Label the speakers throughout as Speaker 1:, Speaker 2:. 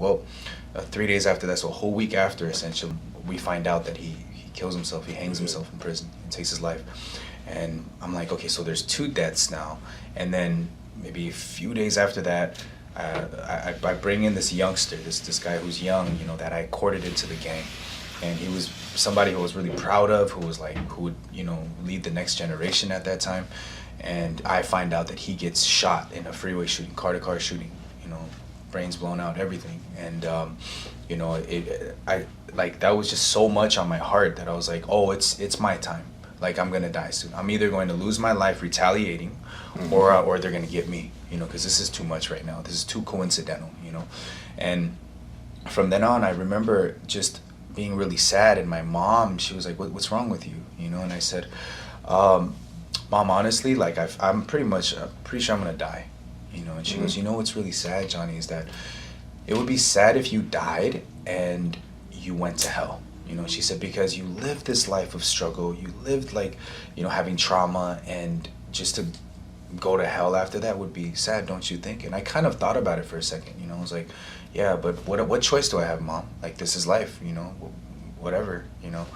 Speaker 1: Well, 3 days after that, so a whole week after, essentially, we find out that he kills himself. He hangs himself in prison and takes his life. And I'm like, okay, so there's 2 deaths now. And then maybe a few days after that, I bring in this youngster, this guy who's young, you know, that I courted into the gang. And he was somebody who I was really proud of, who would, you know, lead the next generation at that time. And I find out that he gets shot in a freeway shooting, car-to-car shooting, you know, brains blown out, everything. And, you know, that was just so much on my heart that I was like, oh, it's my time. Like, I'm gonna die soon. I'm either going to lose my life retaliating, or they're gonna get me, you know, because this is too much right now. This is too coincidental, you know. And from then on, I remember just being really sad, and my mom, she was like, what's wrong with you, you know? And I said, Mom, honestly, like, I'm pretty sure I'm gonna die, you know. And she goes, you know what's really sad, Johnny, is that it would be sad if you died and you went to hell. You know, she said, because you lived this life of struggle, you lived, like, you know, having trauma, and just to go to hell after that would be sad, don't you think? And I kind of thought about it for a second, you know. I was like, yeah, but what choice do I have, Mom? Like, this is life, you know, whatever, you know.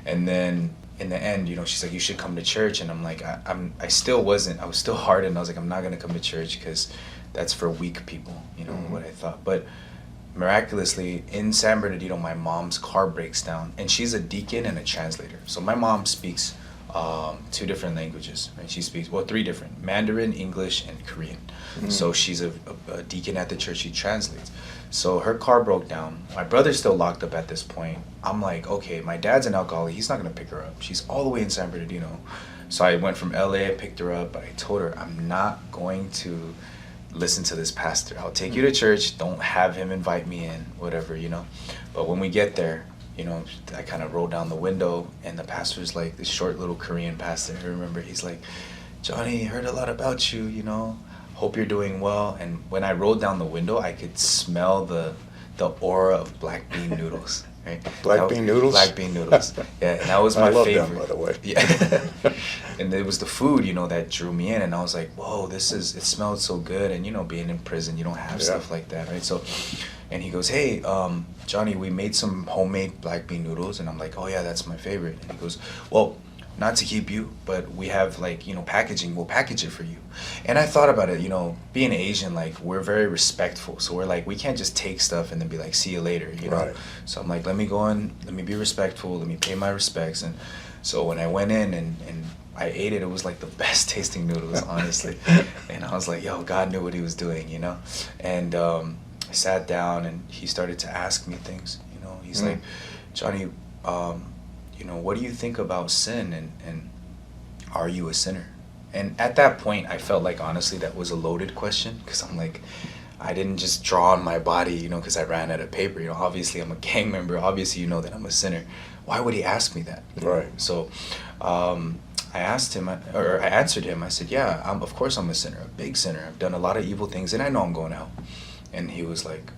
Speaker 1: And then in the end, you know, she's like, you should come to church. And I'm like, I was still hardened. I was like, I'm not gonna come to church because that's for weak people, you know, what I thought. But miraculously, in San Bernardino, my mom's car breaks down, and she's a deacon and a translator. So my mom speaks 2 different languages, right? She speaks, well, 3 different: Mandarin, English, and Korean. So she's a deacon at the church. She translates. So her car broke down. My brother's still locked up at this point. I'm like, okay, my dad's an alcoholic. He's not gonna pick her up. She's all the way in San Bernardino. So I went from LA, I picked her up, but I told her, I'm not going to listen to this pastor. I'll take you to church. Don't have him invite me in, whatever, you know. But when we get there, you know, I kind of rolled down the window, and the pastor's like, this short little Korean pastor, I remember, he's like, Johnny, heard a lot about you, you know. Hope you're doing well. And when I rolled down the window, I could smell the aura of black bean noodles. Right?
Speaker 2: Black bean noodles?
Speaker 1: Black bean noodles. Yeah, and that was my
Speaker 2: I love
Speaker 1: favorite.
Speaker 2: them, by the way.
Speaker 1: Yeah. And it was the food, you know, that drew me in, and I was like, whoa, it smelled so good. And, you know, being in prison, you don't have stuff like that, right? So, and he goes, hey, Johnny, we made some homemade black bean noodles. And I'm like, oh yeah, that's my favorite. And he goes, well, not to keep you, but we have, like, you know, packaging, we'll package it for you. And I thought about it, you know, being Asian, like, we're very respectful. So we're like, we can't just take stuff and then be like, see you later, you know?
Speaker 2: Right.
Speaker 1: So I'm like, let me go in, let me be respectful, let me pay my respects. And so when I went in and I ate it, it was like the best tasting noodles, honestly. And I was like, yo, God knew what he was doing, you know? And I sat down, and he started to ask me things, you know? He's like, Johnny, you know, what do you think about sin, and are you a sinner? And at that point, I felt like, honestly, that was a loaded question, because I'm like, I didn't just draw on my body, you know, because I ran out of paper. You know, obviously I'm a gang member. Obviously, you know that I'm a sinner. Why would he ask me that?
Speaker 2: Right.
Speaker 1: So I asked him, or I answered him. I said, yeah, of course I'm a sinner, a big sinner. I've done a lot of evil things, and I know I'm going to hell. And he was like,